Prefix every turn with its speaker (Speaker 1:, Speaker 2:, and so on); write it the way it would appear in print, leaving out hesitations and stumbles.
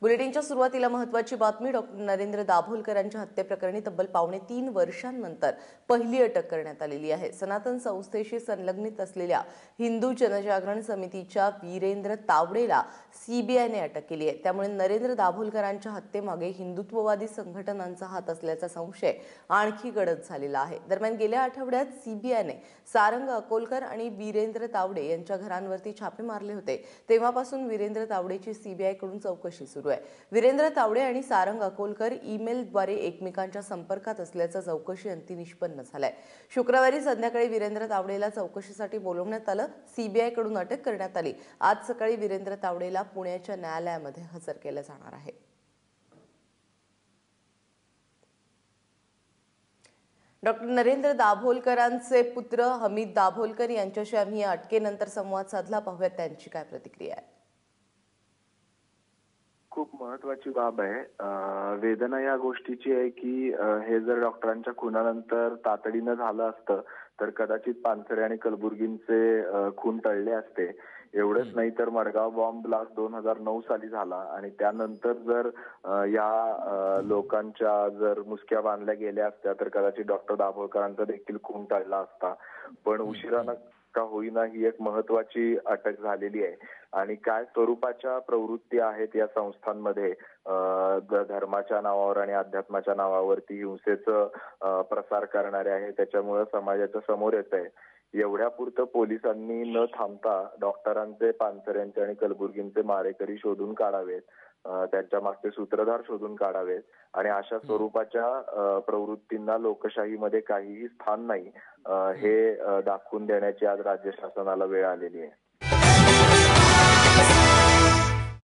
Speaker 1: बुलेटिनच्या सुरुवातीला महत्त्वाची बातमी. डॉक्टर नरेंद्र दाभोलकरांच्या हत्येप्रकरणी तब्बल 2.5 वर्षांनंतर पहिली अटक करण्यात आलेली आहे. सनातन संस्थेशी संलग्नित असलेल्या हिंदू जनजागरण समितीच्या वीरेंद्र तावडेला सीबीआयने अटक केली आहे. त्यामुळे नरेंद्र दाभोलकरांच्या हत्येमागे हिंदुत्ववादी संघटनांचा हात असल्याचा संशय आणखी गडद झालेला आहे. दरम्यान गेल्या आठवड्यात सीबीआयने सारंग अकोलकर आणि वीरेंद्र तावडे यांच्या घरांवरती छापे मारले होते. तेव्हापासून वीरेंद्र तावडेची सीबीआयकडून चौकशी सुरू आहे. वीरेंद्र तावडे आणि सारंग अकोलकर ईमेलद्वारे एकमेकांच्या संपर्कात असल्याचं चौकशी अंती निष्पन्न झालंय. शुक्रवारी संध्याकाळी वीरेंद्र तावडेला चौकशीसाठी बोलवण्यात आलं. सीबीआयकडून अटक करण्यात आली. आज सकाळी वीरेंद्र तावडेला पुण्याच्या न्यायालयामध्ये हजर केलं जाणार आहे. डॉक्टर नरेंद्र दाभोलकरांचे पुत्र हमीद दाभोलकर यांच्याशी आम्ही अटकेनंतर संवाद साधला. पाहूयात त्यांची काय प्रतिक्रिया आहे.
Speaker 2: खूप महत्वाची बाब आहे. वेदना या गोष्टीची आहे की हे जर डॉक्टरांच्या खुनानंतर तातडीनं झालं असतं तर कदाचित पानसरे आणि कलबुर्गींचे खून टळले असते. एवढंच नाही तर मडगाव बॉम्ब ब्लास्ट 2009 साली झाला आणि त्यानंतर जर या लोकांच्या जर मुसक्या बांधल्या गेल्या असत्या तर कदाचित डॉक्टर दाभोलकरांचा देखील खून टळला असता. पण उशिरानं का होईना ही एक महत्वाची अटक झालेली आहे. आणि काय स्वरूपाच्या प्रवृत्ती आहेत या संस्थांमध्ये धर्माच्या नावावर आणि अध्यात्माच्या नावावरती हिंसेचं प्रसार करणारे आहे, त्याच्यामुळे समाजाच्या समोर येत आहे. एवढ्यापुरतं पोलिसांनी न थांबता डॉक्टरांचे, पानसऱ्यांचे आणि कलबुर्गींचे मारेकरी शोधून काढावेत, त्यांच्या मागचे सूत्रधार शोधून काढावेत आणि अशा स्वरूपाच्या प्रवृत्तींना लोकशाहीमध्ये काहीही स्थान नाही हे दाखवून देण्याची आज राज्य शासनाला वेळ आलेली आहे.